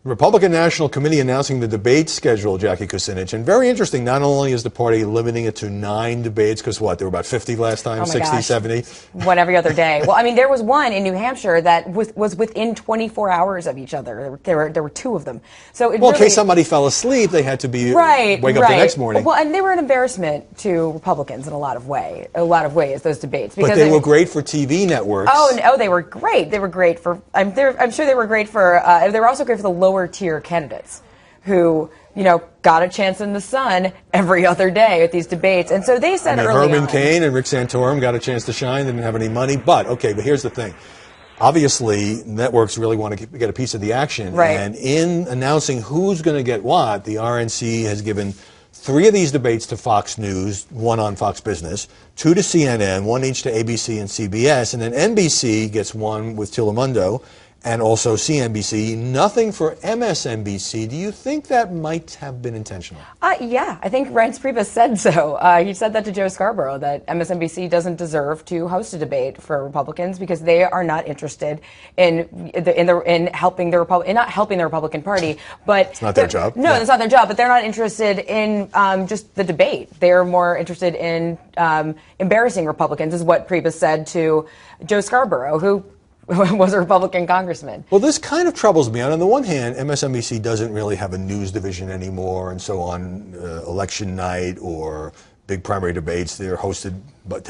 Republican National Committee announcing the debate schedule, Jackie Kucinich. And very interesting, not only is the party limiting it to 9 debates, because what, there were about 50 last time, 60, gosh. 70? One every other day. Well, I mean, there was one in New Hampshire that was within 24 hours of each other. There were 2 of them. So in case somebody fell asleep, they had to be wake up the next morning. Well, and they were an embarrassment to Republicans in a lot of ways, those debates. Because they were great for TV networks. Oh, no, they were great. They were great for, I'm sure they were great for, they were also great for the lower tier candidates who, got a chance in the sun every other day at these debates. And so they said early Herman Cain and Rick Santorum got a chance to shine, didn't have any money. But here's the thing. Obviously, networks really want to get a piece of the action. Right. And in announcing who's going to get what, the RNC has given 3 of these debates to Fox News, 1 on Fox Business, 2 to CNN, 1 each to ABC and CBS, and then NBC gets 1 with Telemundo, and also CNBC, nothing for MSNBC. Do you think that might have been intentional? Yeah, I think Reince Priebus said so. He said that to Joe Scarborough, that MSNBC doesn't deserve to host a debate for Republicans because they are not interested in helping not helping the Republican Party, but it's not their job. No, it's not their job. But they're not interested in just the debate. They're more interested in embarrassing Republicans, is what Priebus said to Joe Scarborough, who was a Republican congressman. Well, this kind of troubles me. On the one hand, MSNBC doesn't really have a news division anymore, and so on election night or big primary debates, they're tend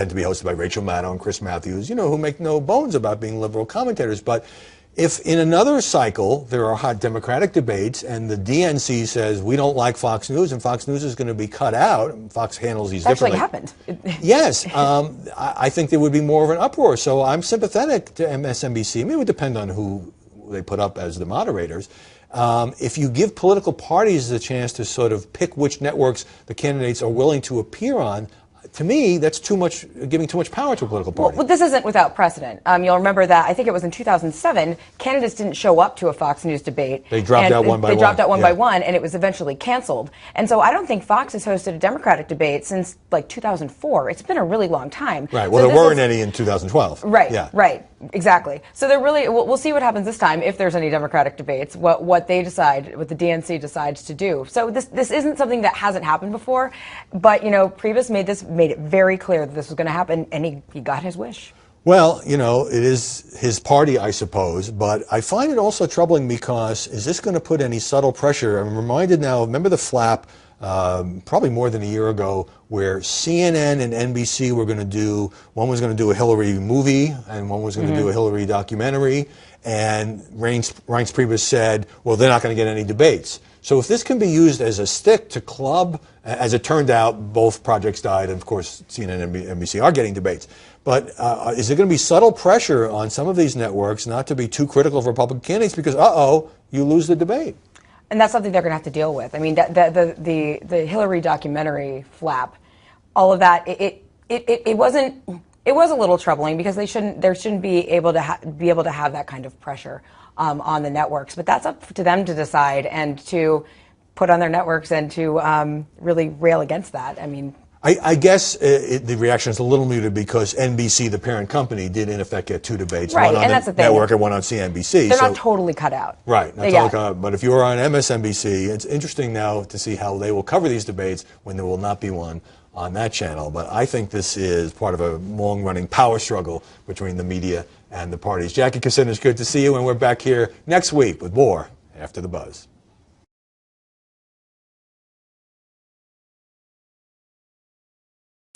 to be hosted by Rachel Maddow and Chris Matthews, who make no bones about being liberal commentators. But if in another cycle there are hot Democratic debates and the DNC says we don't like Fox News and Fox News is going to be cut out, and Fox handles these differently. Actually happened. Yes, I think there would be more of an uproar. So I'm sympathetic to MSNBC. I mean, it would depend on who they put up as the moderators. If you give political parties the chance to sort of pick which networks the candidates are willing to appear on, to me, that's giving too much power to a political party. Well, this isn't without precedent. You'll remember that, I think it was in 2007, candidates didn't show up to a Fox News debate. They dropped out one by one. They dropped out one by one, and it was eventually canceled. And so I don't think Fox has hosted a Democratic debate since, 2004. It's been a really long time. Right. Well, there weren't any in 2012. Right. Yeah. Right. Exactly. So they're really, we'll see what happens this time, if there's any Democratic debates, what they decide, what the DNC decides to do. So this isn't something that hasn't happened before, but, Priebus made it very clear that this was going to happen, and he got his wish. Well, it is his party, I suppose, but I find it also troubling because is this going to put any subtle pressure? I'm reminded now, remember the flap probably more than a year ago where CNN and NBC were going to do, one was going to do a Hillary movie and one was going to do a Hillary documentary, and Reince Priebus said, well, they're not going to get any debates. So if this can be used as a stick to club, as it turned out, both projects died, and of course CNN and NBC are getting debates. But is there going to be subtle pressure on some of these networks not to be too critical of Republican candidates because, you lose the debate? And that's something they're going to have to deal with. I mean, the Hillary documentary flap, all of that, it wasn't. It was a little troubling because there shouldn't be able to have that kind of pressure on the networks. But that's up to them to decide and to put on their networks and to really rail against that. I mean, I guess the reaction is a little muted because NBC, the parent company, did in effect get 2 debates, right, one on the network and one on CNBC. They're not totally cut out. Right, not totally cut out. But if you were on MSNBC, it's interesting now to see how they will cover these debates when there will not be one on that channel. But I think this is part of a long-running power struggle between the media and the parties. Jackie Kucinich, good to see you, and we're back here next week with more After the Buzz.